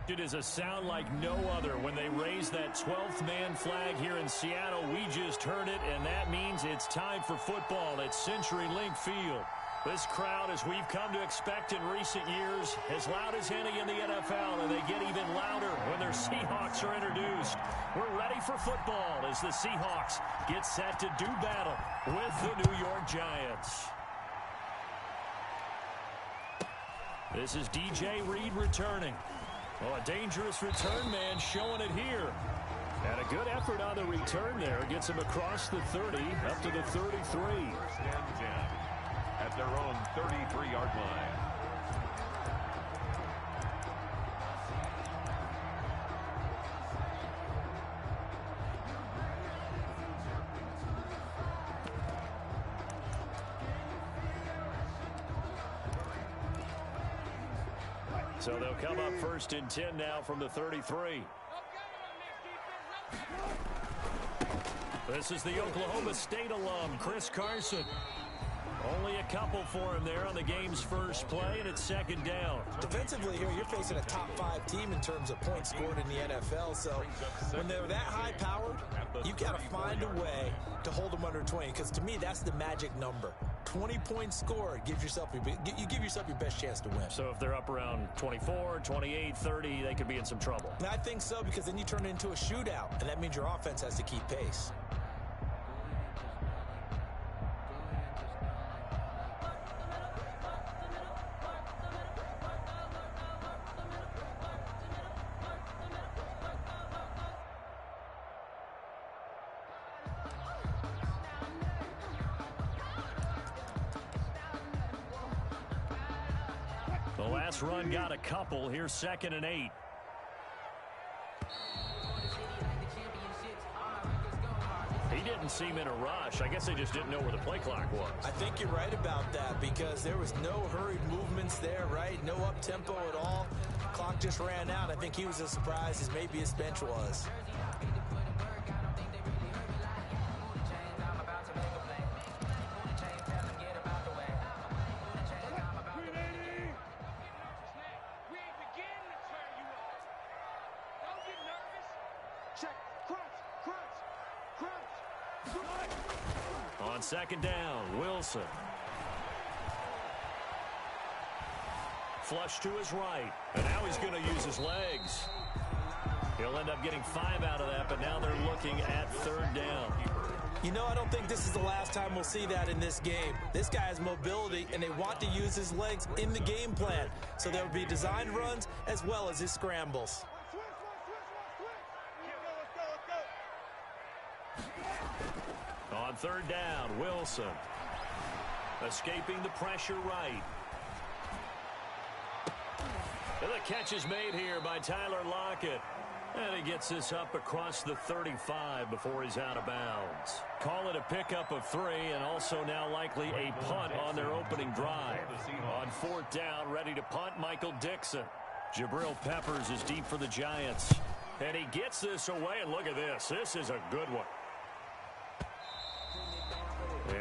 It is a sound like no other when they raise that 12th man flag here in Seattle. We just heard it, and that means it's time for football at CenturyLink Field. This crowd, as we've come to expect in recent years, as loud as any in the NFL, and they get even louder when their Seahawks are introduced. We're ready for football as the Seahawks get set to do battle with the New York Giants. This is DJ Reed returning. Oh, a dangerous return man showing it here. And a good effort on the return there. Gets him across the 30 up to the 33. First and 10 at their own 33-yard line. So they'll come up first and 10 now from the 33. This is the Oklahoma State alum, Chris Carson. Only a couple for him there on the game's first play, and it's second down. Defensively here, you're facing a top-5 team in terms of points scored in the NFL. So when they're that high-powered, you've got to find a way to hold them under 20. Because to me, that's the magic number. 20 points scored gives yourself you give yourself your best chance to win. So if they're up around 24, 28, 30, they could be in some trouble. I think so, because then you turn it into a shootout, and that means your offense has to keep pace. The last run got a couple. Here's 2nd and 8. He didn't seem in a rush. I guess they just didn't know where the play clock was. I think you're right about that, because there was no hurried movements there, right? No up-tempo at all. Clock just ran out. I think he was as surprised as maybe his bench was. On 2nd down, Wilson. Flush to his right, and now he's going to use his legs. He'll end up getting 5 out of that, but now they're looking at 3rd down. You know, I don't think this is the last time we'll see that in this game. This guy has mobility, and they want to use his legs in the game plan. So there will be designed runs as well as his scrambles. On 3rd down, Wilson. Escaping the pressure right. And the catch is made here by Tyler Lockett. And he gets this up across the 35 before he's out of bounds. Call it a pickup of 3, and also now likely a punt on their opening drive. On 4th down, ready to punt, Michael Dixon. Jabril Peppers is deep for the Giants. And he gets this away, and look at this. This is a good one.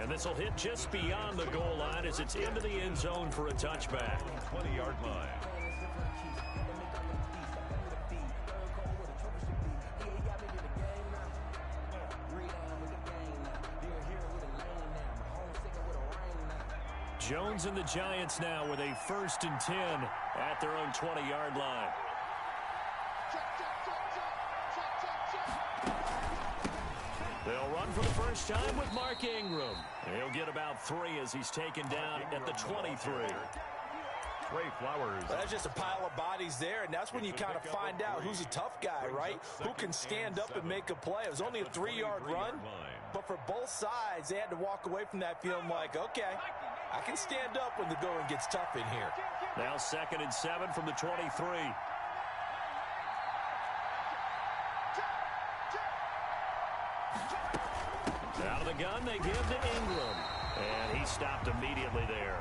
And this will hit just beyond the goal line as it's into the end zone for a touchback. 20-yard line. Jones and the Giants now with a 1st and 10 at their own 20-yard line. They'll run for the first time with Mark Ingram. He'll get about 3 as he's taken down at the 23. Trey Flowers. That's just a pile of bodies there, and that's when you kind of find out who's a tough guy, right? Who can stand up and make a play. It was only a 3-yard run, but for both sides, they had to walk away from that feeling like, okay, I can stand up when the going gets tough in here. Now 2nd and 7 from the 23. Out of the gun, they give to Ingram. And he stopped immediately there.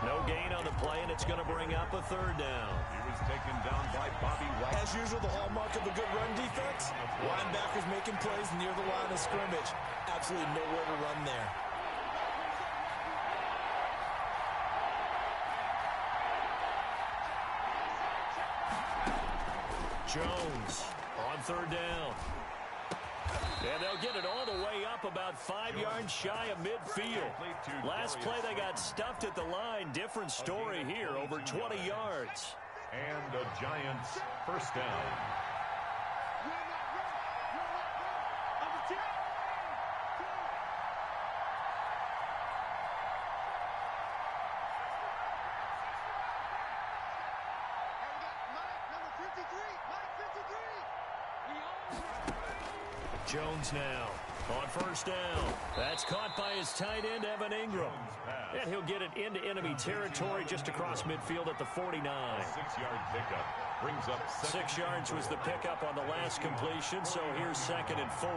No gain on the play, and it's going to bring up a 3rd down. He was taken down by Bobby White. As usual, the hallmark of a good run defense, linebackers making plays near the line of scrimmage. Absolutely nowhere to run there. Jones on third down. And they'll get it all the way up about 5 yards shy of midfield. Last play they got stuffed at the line. Different story here, over 20 yards. And the Giants first down. Jones now on first down. That's caught by his tight end, Evan Ingram. And he'll get it into enemy territory just across midfield at the 49. 6-yard pickup brings up 6 yards was the pickup on the last completion, so here's 2nd and 4.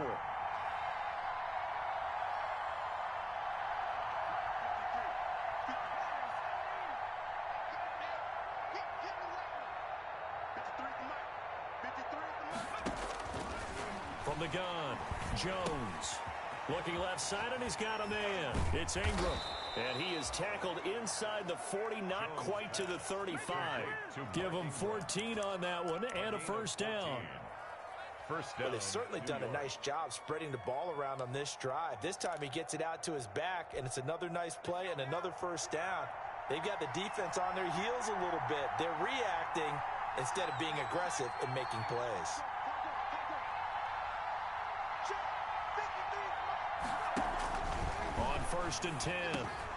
From the gun, Jones. Looking left side, and he's got a man. It's Ingram. And he is tackled inside the 40, not quite to the 35. Give him 14 on that one, and a first down. Well, they've certainly done a nice job spreading the ball around on this drive. This time he gets it out to his back, and it's another nice play and another first down. They've got the defense on their heels a little bit. They're reacting instead of being aggressive and making plays. On 1st and 10,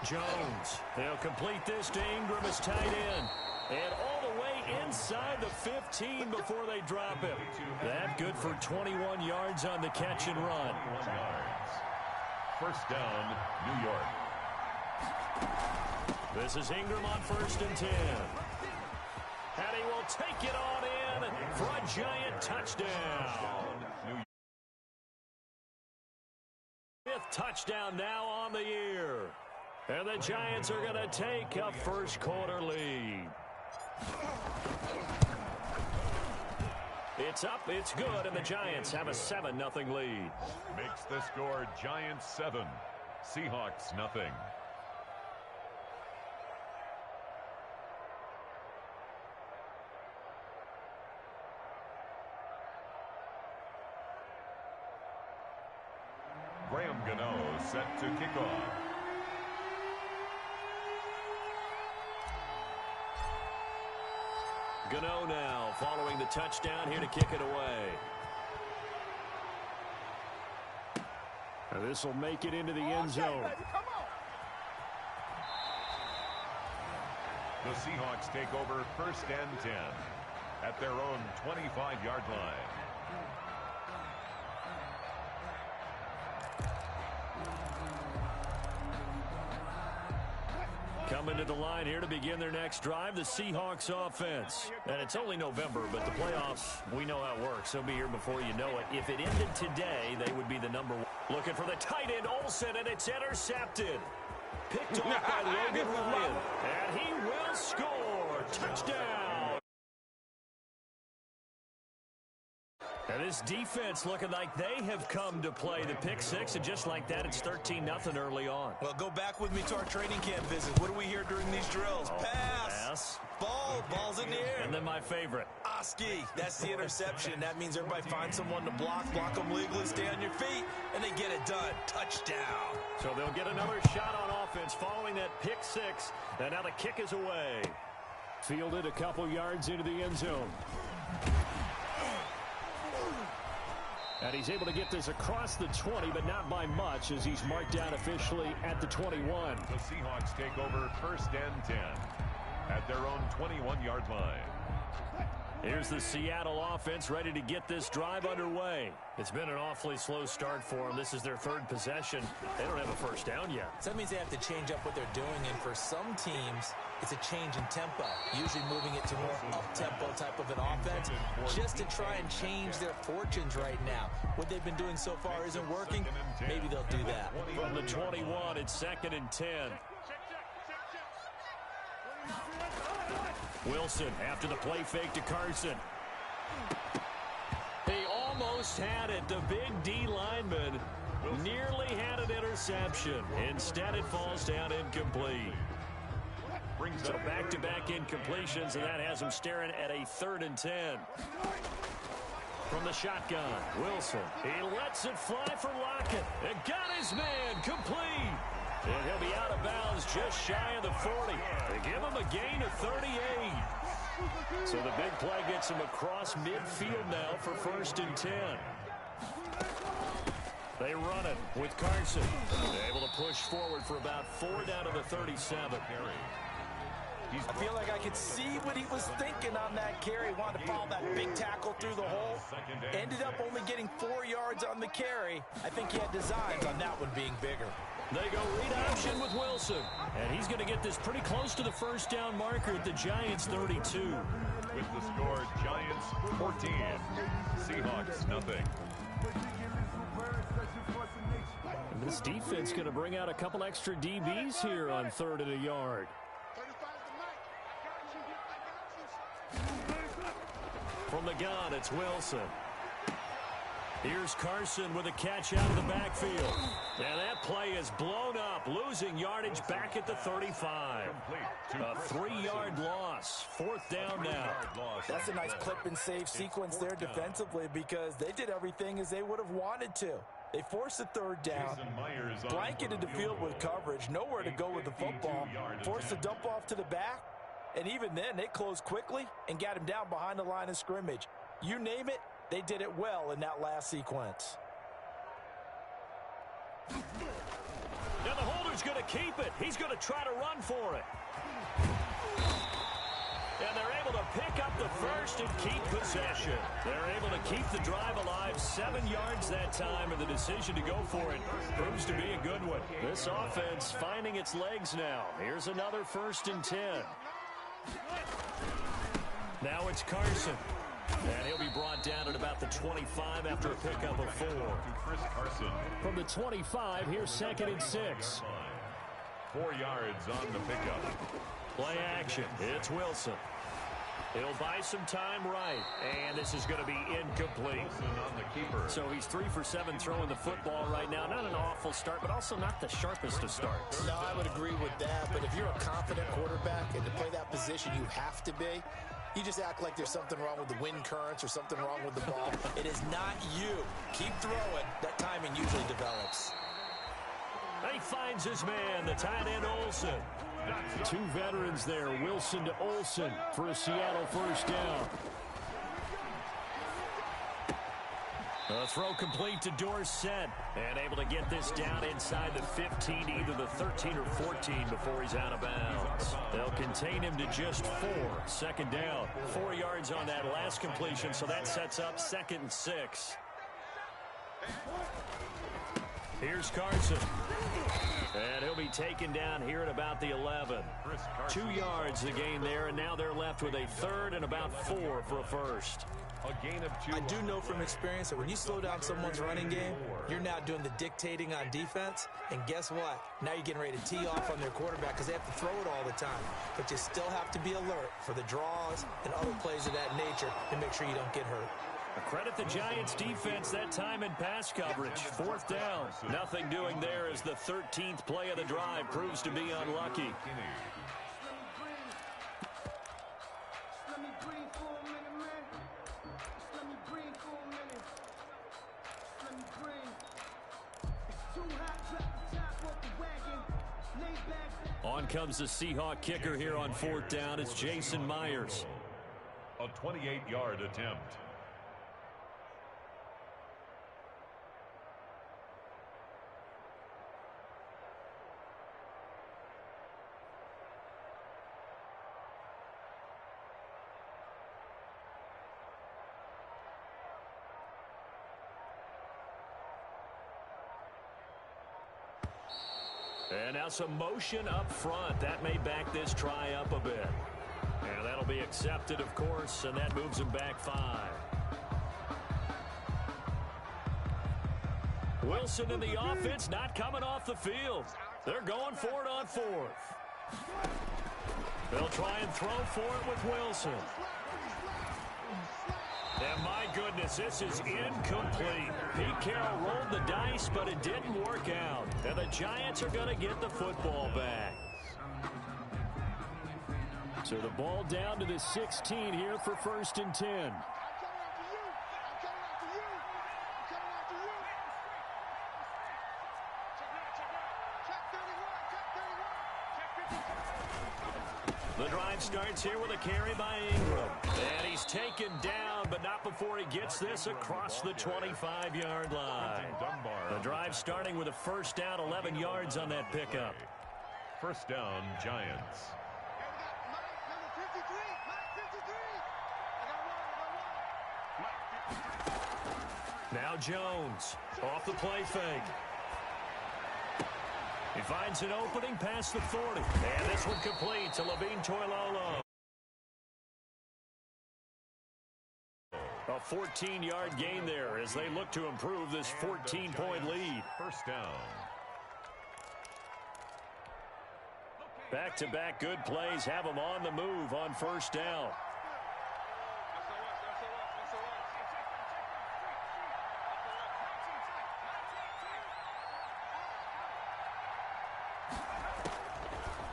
Jones. They'll complete this to Ingram as tight end. And all the way inside the 15 before they drop him. That good for 21 yards on the catch and run. First down, New York. This is Ingram on 1st and 10. And he will take it on in for a Giant touchdown. 5th touchdown now on the year. And the Giants are going to take a first quarter lead. It's up, it's good, and the Giants have a 7-0 lead. Makes the score Giants 7, Seahawks nothing. Graham Gano set to kick off. Gano now following the touchdown here to kick it away. This will make it into the end zone. The Seahawks take over 1st and 10 at their own 25-yard line. Coming to the line here to begin their next drive, the Seahawks offense. And it's only November, but the playoffs, we know how it works. They'll be here before you know it. If it ended today, they would be the number 1. Looking for the tight end, Olsen, and it's intercepted. Picked off by Logan Ryan. And he will score. Touchdown. And this defense looking like they have come to play. The pick 6, and just like that, it's 13-0 early on. Well, go back with me to our training camp visits. What do we hear during these drills? Pass. Ball's in the air. And then my favorite. Oski. That's the interception. That means everybody finds someone to block them legally, stay on your feet, and they get it done. Touchdown. So they'll get another shot on offense following that pick 6. And now the kick is away. Fielded a couple yards into the end zone. And he's able to get this across the 20, but not by much, as he's marked down officially at the 21. The Seahawks take over 1st and 10 at their own 21-yard line. Here's the Seattle offense ready to get this drive underway. It's been an awfully slow start for them. This is their 3rd possession. They don't have a first down yet. So that means they have to change up what they're doing, and for some teams, it's a change in tempo, usually moving it to more up-tempo type of an offense, just to try and change their fortunes right now. What they've been doing so far isn't working. Maybe they'll do that. From the 21, it's 2nd and 10. Wilson after the play fake to Carson. He almost had it. The big D lineman nearly had an interception. Instead, it falls down incomplete. So back-to-back incompletions, and that has him staring at a 3rd and 10. From the shotgun, Wilson. He lets it fly for Lockett. It got his man complete. And he'll be out of bounds just shy of the 40. They give him a gain of 38. So the big play gets him across midfield now for 1st and 10. They run it with Carson. They're able to push forward for about 4 down to the 37. I feel like I could see what he was thinking on that carry. Wanted to follow that big tackle through the hole. Ended up only getting 4 yards on the carry. I think he had designs on that one being bigger. They go read option with Wilson. And he's going to get this pretty close to the 1st down marker at the Giants' 32. With the score, Giants 14, Seahawks nothing. And this defense going to bring out a couple extra DBs here on 3rd and a yard. From the gun, it's Wilson. Here's Carson with a catch out of the backfield. And that play is blown up, losing yardage back at the 35. A 3-yard loss. 4th down now. That's a nice clip and save sequence there defensively because they did everything as they would have wanted to. They forced a 3rd down, blanketed the field with coverage, nowhere to go with the football, forced a dump off to the back. And even then, they closed quickly and got him down behind the line of scrimmage. You name it, they did it well in that last sequence. Now the holder's going to keep it. He's going to try to run for it. And they're able to pick up the 1st and keep possession. They're able to keep the drive alive. 7 yards that time, and the decision to go for it proves to be a good one. This offense finding its legs now. Here's another 1st and 10. Now it's Carson. And he'll be brought down at about the 25 after a pickup of 4. From the 25, here's 2nd and 6. 4 yards on the pickup. Play action. It's Wilson. He'll buy some time right. And this is going to be incomplete. On the keeper. So he's 3 for 7 throwing the football right now. Not an awful start, but also not the sharpest of starts. No, I would agree with that. But if you're a confident quarterback and to play that position, you have to be. You just act like there's something wrong with the wind currents or something wrong with the ball. It is not you. Keep throwing. That timing usually develops. He finds his man, the tight end Olsen. 2 veterans there, Wilson to Olsen for a Seattle 1st down. A throw complete to Dorsett, and able to get this down inside the 15, either the 13 or 14 before he's out of bounds. They'll contain him to just 4. 2nd down. 4 yards on that last completion, so that sets up 2nd and 6. Here's Carson. And he'll be taken down here at about the 11. 2 yards the gain there, and now they're left with a 3rd and about 4 for a 1st. A gain of 2. I do know from experience that when you slow down someone's running game, you're now doing the dictating on defense. And guess what? Now you're getting ready to tee off on their quarterback because they have to throw it all the time. But you still have to be alert for the draws and other plays of that nature to make sure you don't get hurt. Credit the Giants defense that time in pass coverage. 4th down. Nothing doing there as the 13th play of the drive proves to be unlucky. On comes the Seahawk kicker here on 4th down. It's Jason Myers. A 28-yard attempt. And now some motion up front. That may back this try up a bit. And that'll be accepted, of course, and that moves him back 5. Wilson in the offense not coming off the field. They're going for it on 4th. They'll try and throw for it with Wilson. And my goodness, this is incomplete. Pete Carroll rolled the dice, but it didn't work out. And the Giants are going to get the football back. So the ball down to the 16 here for 1st and 10. The drive starts here with a carry by Ingram. And he's taken down, but not before he gets this across the 25-yard line. The drive starting with a first down, 11 yards on that pickup. First down, Giants. Now Jones off the play fake. He finds an opening past the 40. And this one complete to Levine Toilolo. A 14-yard gain there as they look to improve this 14-point lead. First down. Back-to-back good plays have them on the move on first down.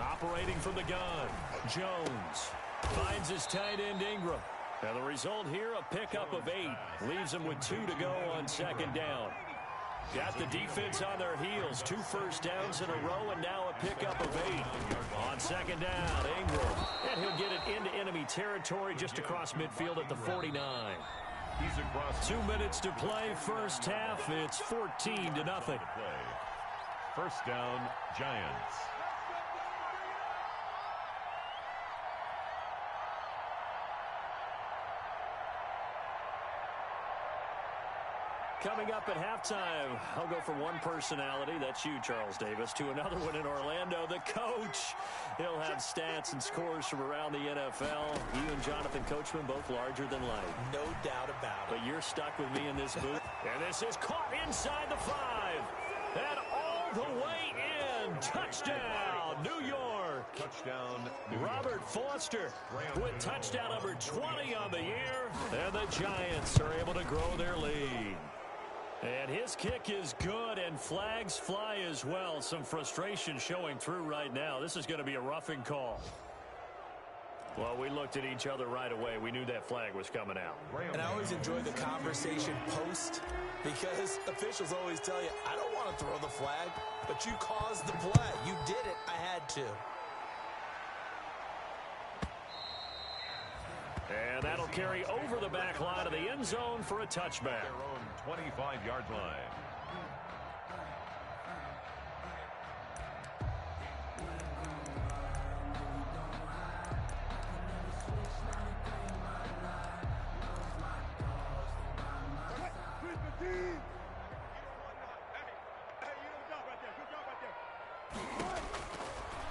Operating from the gun, Jones finds his tight end Ingram. And the result here, a pickup of 8. Leaves them with 2 to go on second down. Got the defense on their heels. 2 first downs in a row, and now a pickup of 8. On second down, Ingram. And he'll get it into enemy territory just across midfield at the 49. He's across 2 minutes to play first half. It's 14-0. First down, Giants. Coming up at halftime, I'll go from one personality, that's you, Charles Davis, to another one in Orlando, the coach. He'll have stats and scores from around the NFL. You and Jonathan Coachman both larger than life. No doubt about it. But you're stuck with me in this booth. And this is caught inside the 5. And all the way in. Touchdown, New York. Touchdown, Robert Foster with touchdown number 20 on the year. And the Giants are able to grow their lead. And his kick is good, and flags fly as well. Some frustration showing through right now. This is going to be a roughing call. Well, we looked at each other right away. We knew that flag was coming out. And I always enjoy the conversation post because officials always tell you, I don't want to throw the flag, but you caused the play. You did it. I had to. And that'll carry over the back line of the end zone for a touchback. Their own 25-yard line.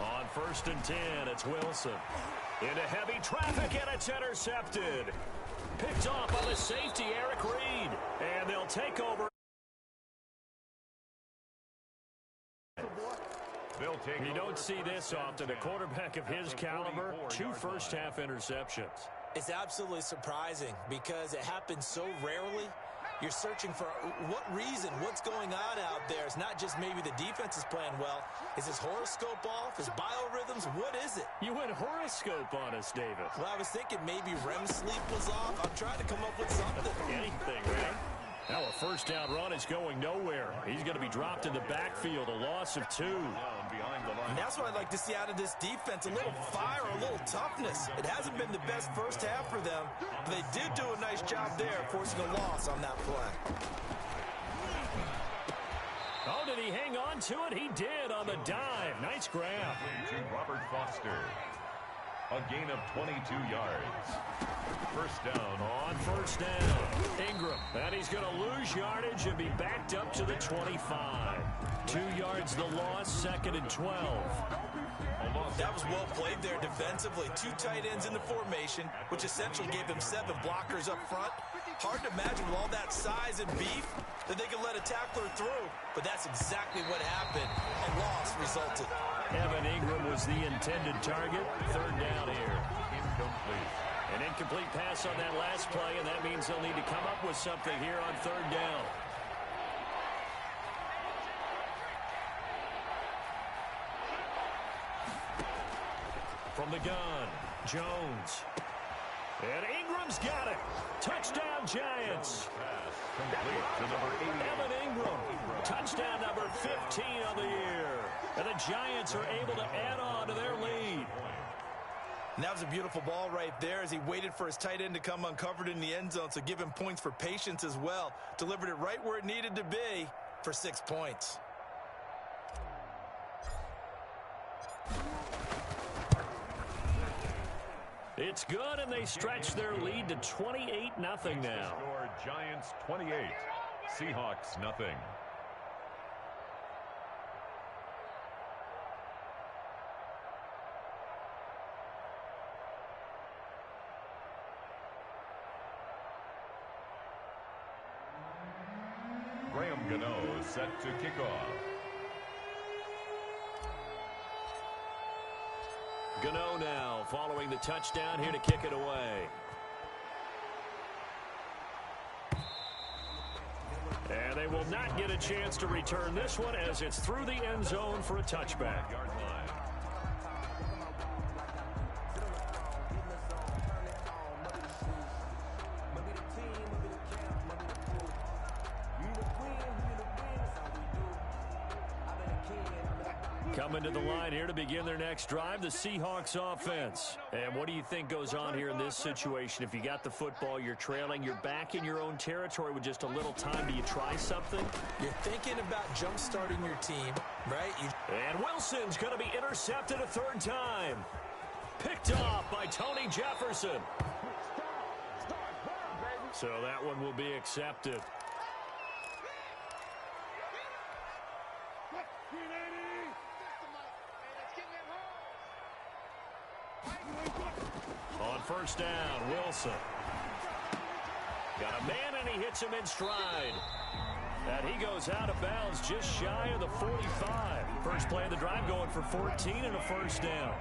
On first and 10, it's Wilson. Into heavy traffic, and it's intercepted. Picked off by the safety, Eric Reed. And they'll take over. You don't see this often. A quarterback of his caliber, 2 first-half interceptions. It's absolutely surprising because it happens so rarely. You're searching for what reason, what's going on out there. It's not just maybe the defense is playing well. Is his horoscope off? His biorhythms? What is it? You went horoscope on us, David. Well, I was thinking maybe REM sleep was off. I'm trying to come up with something. Anything, right? Now a first down run is going nowhere. He's going to be dropped in the backfield, a loss of 2. And that's what I'd like to see out of this defense, a little fire, a little toughness. It hasn't been the best first half for them, but they did do a nice job there forcing a loss on that play. Oh, did he hang on to it? He did on the dive. Nice grab. To Robert Foster. A gain of 22 yards. First down. On first down, Ingram. And he's going to lose yardage and be backed up to the 25. 2 yards the loss, second and 12. That was well played there defensively. 2 tight ends in the formation, which essentially gave them 7 blockers up front. Hard to imagine with all that size and beef that they could let a tackler through. But that's exactly what happened, and loss resulted. Evan Ingram was the intended target. Third down here. Incomplete. An incomplete pass on that last play, and that means they'll need to come up with something here on third down. From the gun, Jones. And Ingram's got it. Touchdown, Giants. Complete to number 8. Evan Ingram. Touchdown number 15 on the year. And the Giants are able to add on to their lead. And that was a beautiful ball right there as he waited for his tight end to come uncovered in the end zone, so give him points for patience as well. Delivered it right where it needed to be for 6 points. It's good, and they stretch their lead to 28-0 now. Score Giants 28, Seahawks nothing. Graham Gano set to kick off. Gano now following the touchdown here to kick it away. And they will not get a chance to return this one as it's through the end zone for a touchback. Yard line. Coming to the line here to begin their next drive, the Seahawks offense. And what do you think goes on here in this situation? If you got the football, you're trailing, you're back in your own territory with just a little time. Do you try something? You're thinking about jump-starting your team, right? And Wilson's going to be intercepted a third time. Picked off by Tony Jefferson. So that one will be accepted. On first down, Wilson. Got a man, and he hits him in stride. And he goes out of bounds just shy of the 45. First play of the drive going for 14 and a first down.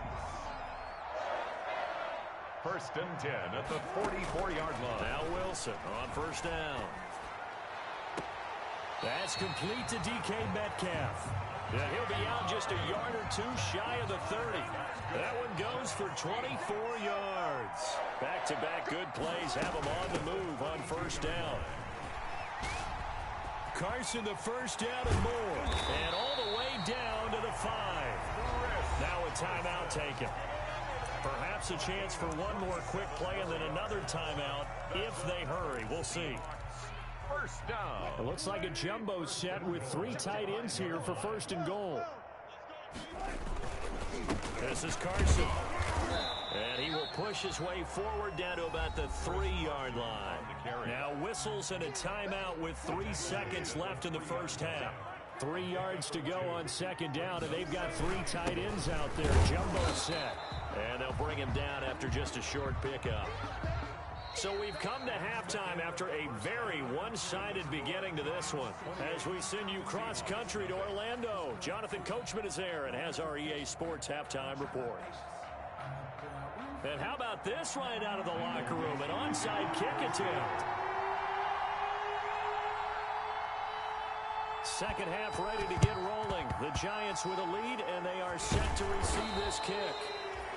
First and 10 at the 44-yard line. Now Wilson on first down. That's complete to DK Metcalf. Yeah, he'll be out just a yard or two shy of the 30. That one goes for 24 yards. Back-to-back good plays have him on the move on first down. Carson the first down and more. And all the way down to the 5. Now a timeout taken. Perhaps a chance for one more quick play and then another timeout if they hurry. We'll see. First down. It looks like a jumbo set with 3 tight ends here for first and goal. This is Carson. And he will push his way forward down to about the 3-yard line. Now whistles and a timeout with 3 seconds left in the first half. 3 yards to go on second down, and they've got 3 tight ends out there. Jumbo set. And they'll bring him down after just a short pickup. So we've come to halftime after a very one-sided beginning to this one. As we send you cross-country to Orlando, Jonathan Coachman is there and has our EA Sports halftime report. And how about this right out of the locker room? An onside kick attempt. Second half ready to get rolling. The Giants with a lead, and they are set to receive this kick.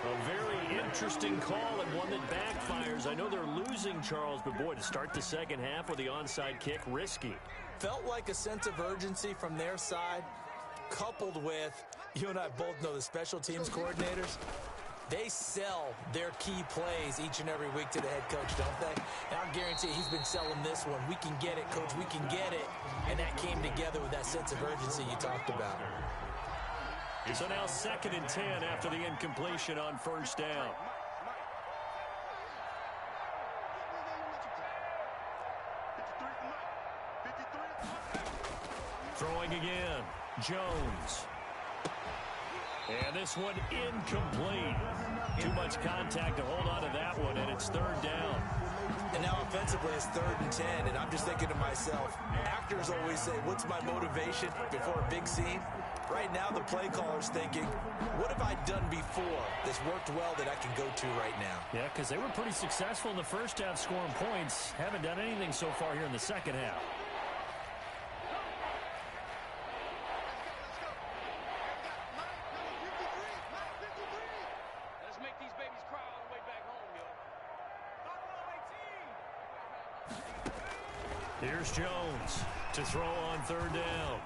A very interesting call and one that backfires. I know they're losing, Charles, but boy, to start the second half with the onside kick, risky. Felt like a sense of urgency from their side, coupled with, you and I both know the special teams coordinators, they sell their key plays each and every week to the head coach, don't they? And I guarantee he's been selling this one. We can get it, coach, we can get it. And that came together with that sense of urgency you talked about. So now second and 10 after the incompletion on first down. Throwing again, Jones. And this one incomplete. Too much contact to hold on to that one, and it's third down. And now offensively it's 3rd and 10, and I'm just thinking to myself, actors always say, what's my motivation before a big scene? Right now the play caller's thinking, what have I done before that's worked well that I can go to right now? Yeah, because they were pretty successful in the first half scoring points. Haven't done anything so far here in the second half. Here's Jones to throw on third down.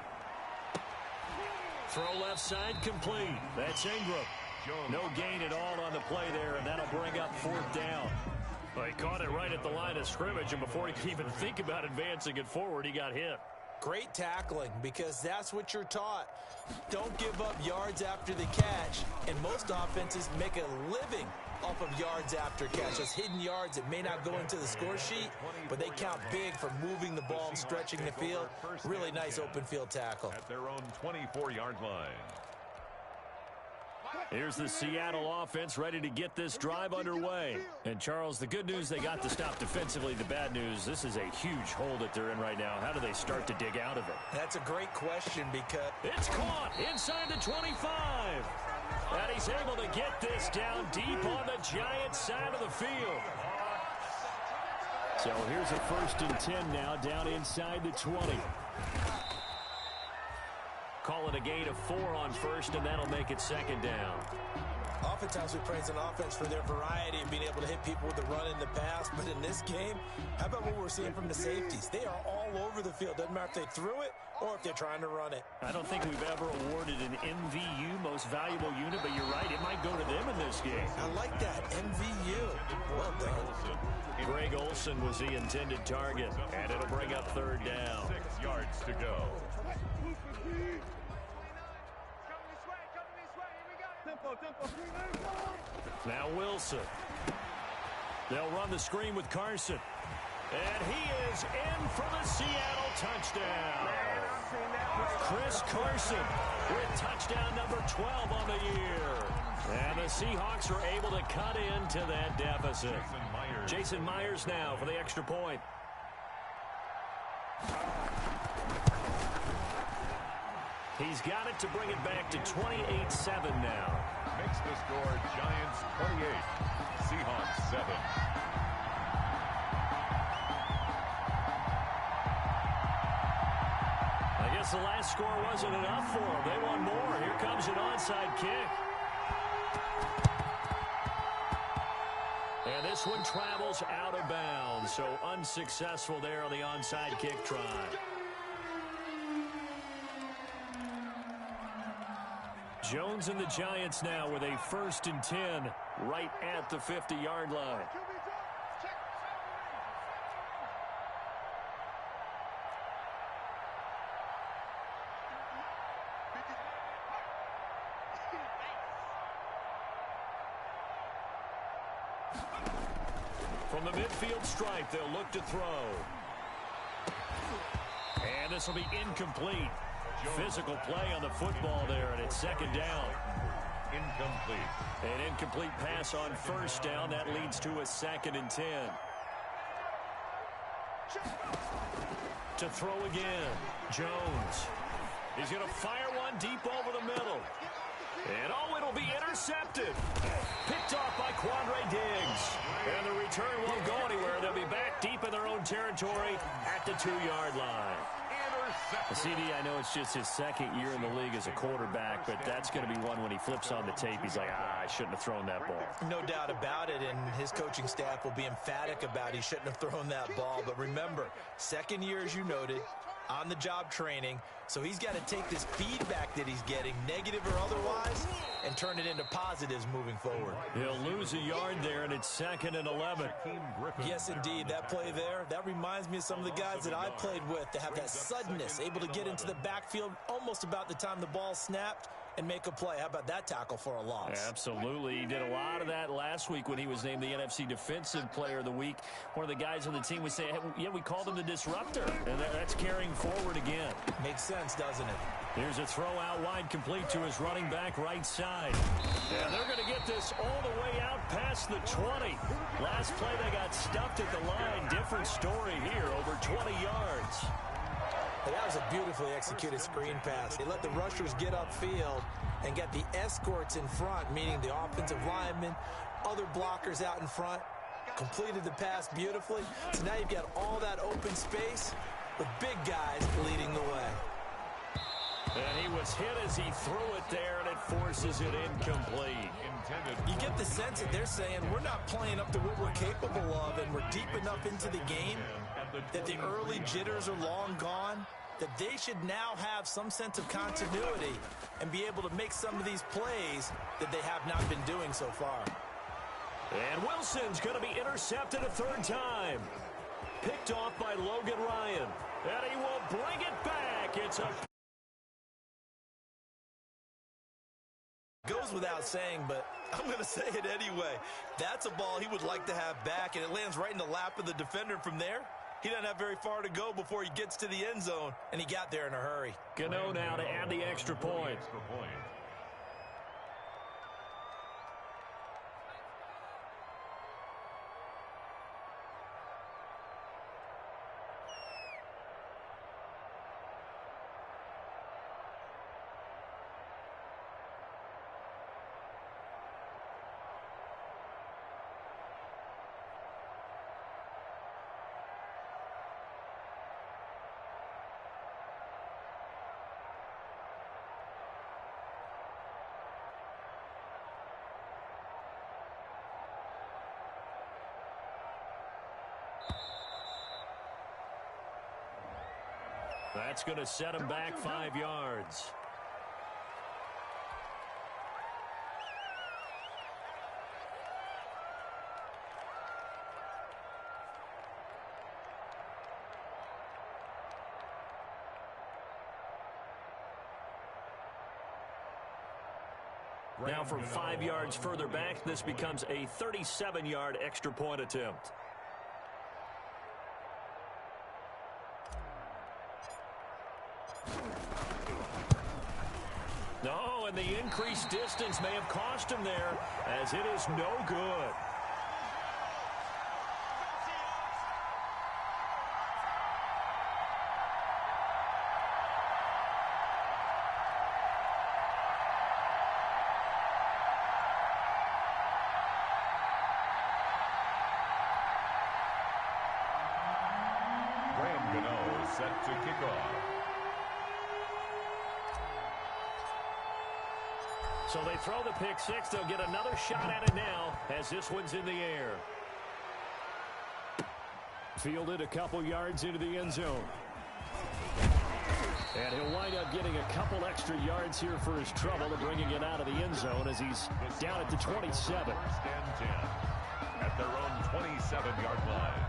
Throw left side complete. That's Ingram. No gain at all on the play there, and that'll bring up 4th down. Well, he caught it right at the line of scrimmage, and before he could even think about advancing it forward, he got hit. Great tackling, because that's what you're taught. Don't give up yards after the catch, and most offenses make a living off of yards after catch. Those hidden yards that may not go into the score sheet, but they count big for moving the ball and stretching the field. Really nice open field tackle. At their own 24-yard line. Here's the Seattle offense ready to get this drive underway. And, Charles, the good news, they got to stop defensively. The bad news, this is a huge hole that they're in right now. How do they start to dig out of it? That's a great question, because it's caught inside the 25. And he's able to get this down deep on the Giants side of the field. So here's a 1st and 10 now, down inside the 20. Call it a gain of 4 on 1st, and that'll make it 2nd down. Oftentimes we praise an offense for their variety of being able to hit people with the run in the pass, but in this game, how about what we're seeing from the safeties? They are all over the field. Doesn't matter if they threw it or if they're trying to run it. I don't think we've ever awarded an MVU, most valuable unit, but you're right, it might go to them in this game. I like that, MVU. Well done. Greg Olsen was the intended target, and it'll bring up 3rd down. 6 yards to go. Now Wilson. They'll run the screen with Carson. And he is in for the Seattle touchdown. Chris Carson with touchdown number 12 on the year. And the Seahawks are able to cut into that deficit. Jason Myers now for the extra point. He's got it to bring it back to 28-7 now. Makes the score Giants 28, Seahawks 7. I guess the last score wasn't enough for them. They want more. Here comes an onside kick. And this one travels out of bounds, so unsuccessful there on the onside kick try. Jones and the Giants now with a 1st and 10 right at the 50-yard line. From the midfield stripe, they'll look to throw. And this will be incomplete. Physical play on the football there, and it's 2nd down. Incomplete. An incomplete pass on 1st down. That leads to a 2nd and 10. To throw again, Jones. He's going to fire one deep over the middle. And oh, it'll be intercepted. Picked off by Quandre Diggs. And the return won't go anywhere. They'll be back deep in their own territory at the 2-yard line. CD, I know it's just his 2nd year in the league as a quarterback, but that's going to be one when he flips on the tape. He's like, I shouldn't have thrown that ball. No doubt about it, and his coaching staff will be emphatic about he shouldn't have thrown that ball. But remember, 2nd year, as you noted, on-the-job training, so he's got to take this feedback that he's getting, negative or otherwise, and turn it into positives moving forward. He'll lose a yard there, and it's 2nd and 11. Yes, indeed. That play there, that reminds me of some of the guys that I played with to have that suddenness, able to get into the backfield almost about the time the ball snapped and make a play. How about that tackle for a loss? Absolutely. He did a lot of that last week when he was named the NFC Defensive Player of the Week. One of the guys on the team would say, hey, yeah, we called him the disruptor. And that's carrying forward again. Makes sense, doesn't it? Here's a throw out wide, complete to his running back right side. And they're going to get this all the way out past the 20. Last play, they got stuffed at the line. Different story here, over 20 yards. That was a beautifully executed screen pass. They let the rushers get upfield and got the escorts in front, meaning the offensive linemen, other blockers out in front, completed the pass beautifully. So now you've got all that open space with big guys leading the way. And he was hit as he threw it there, and it forces it incomplete. You get the sense that they're saying we're not playing up to what we're capable of, and we're deep enough into the game that the early jitters are long gone. that they should now have some sense of continuity and be able to make some of these plays that they have not been doing so far. And Wilson's going to be intercepted a third time. Picked off by Logan Ryan. And he will bring it back. It's a... Goes without saying, but I'm going to say it anyway. That's a ball he would like to have back, and it lands right in the lap of the defender. From there, he doesn't have very far to go before he gets to the end zone, and he got there in a hurry. Gano now to add the extra point. That's going to set him back 5 yards. Now from 5 yards further back, this becomes a 37-yard extra point attempt. No, and the increased distance may have cost him there, as it is no good. Set to kick off. So they throw the pick six. They'll get another shot at it now as this one's in the air. Fielded a couple yards into the end zone. And he'll wind up getting a couple extra yards here for his trouble to bringing it out of the end zone as he's down at the 27. First and 10 at their own 27-yard line.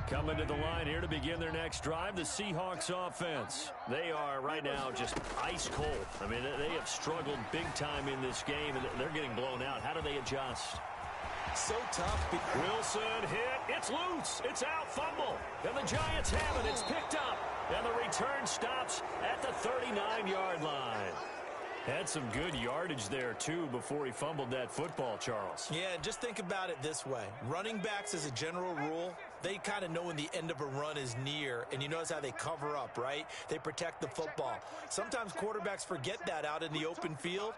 Coming to the line here to begin their next drive, the Seahawks offense. They are right now just ice cold. I mean, they have struggled big time in this game, and they're getting blown out. How do they adjust? So tough. Wilson hit. It's loose. It's out. Fumble. And the Giants have it. It's picked up. And the return stops at the 39-yard line. Had some good yardage there, too, before he fumbled that football, Charles. Yeah, just think about it this way. Running backs, as a general rule, they kind of know when the end of a run is near, and you notice how they cover up, right? They protect the football. Sometimes quarterbacks forget that out in the open field.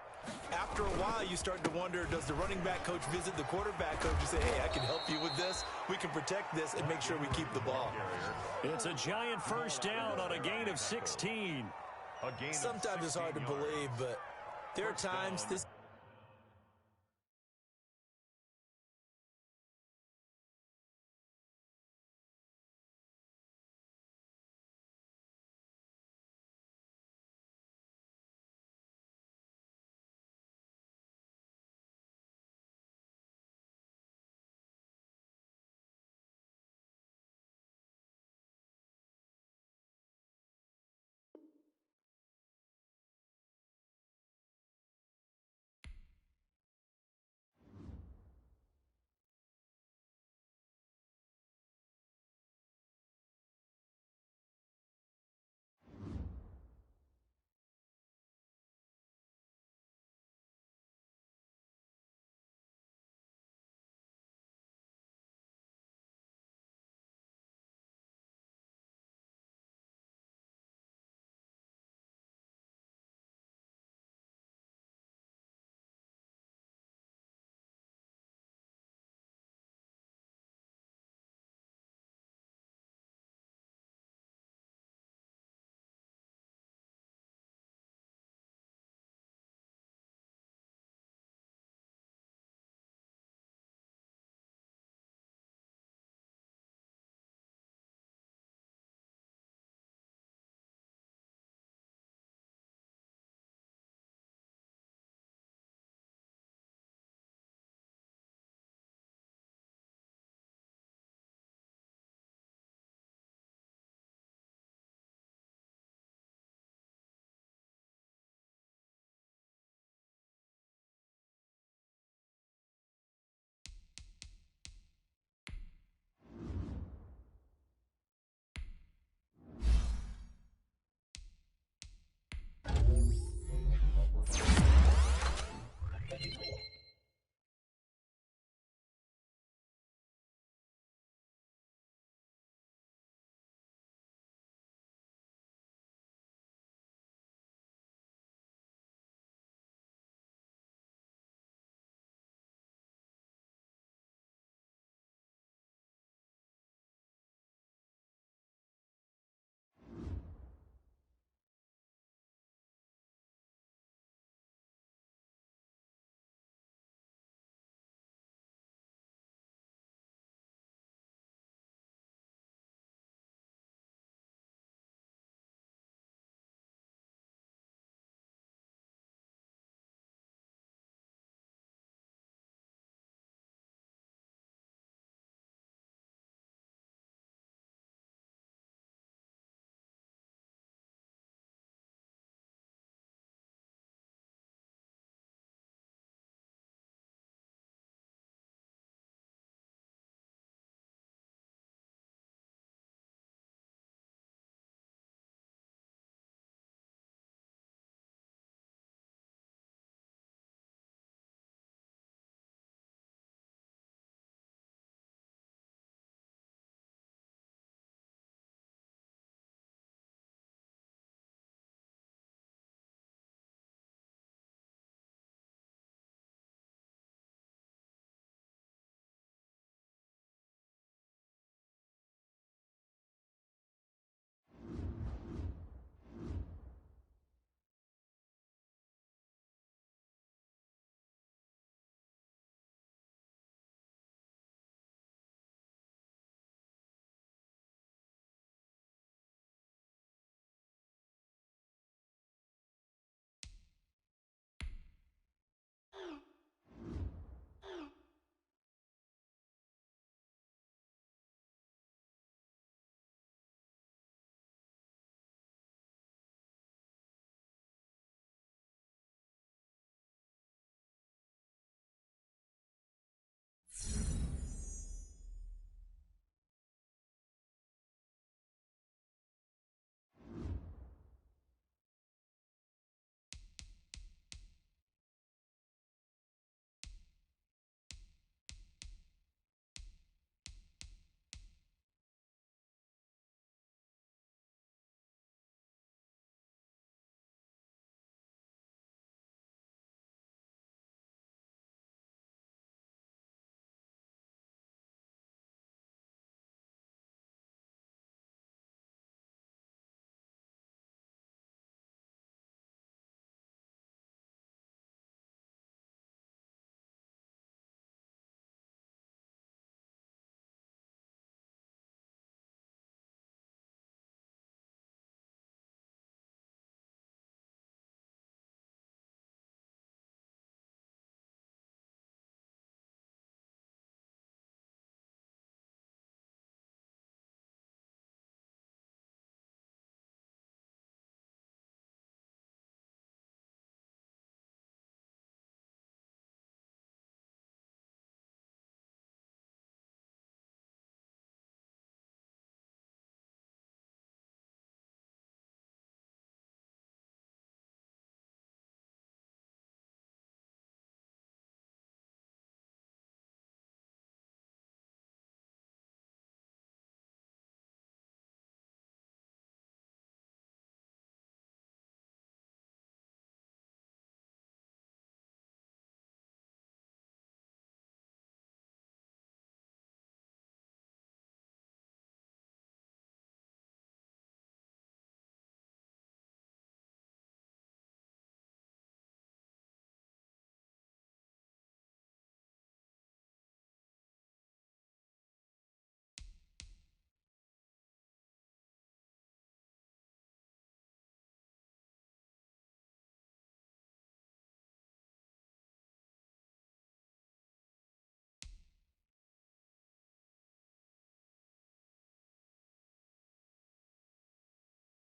After a while, you start to wonder, does the running back coach visit the quarterback coach and say, hey, I can help you with this. We can protect this and make sure we keep the ball. It's a giant first down on a gain of 16. Sometimes it's hard to believe, but there are times this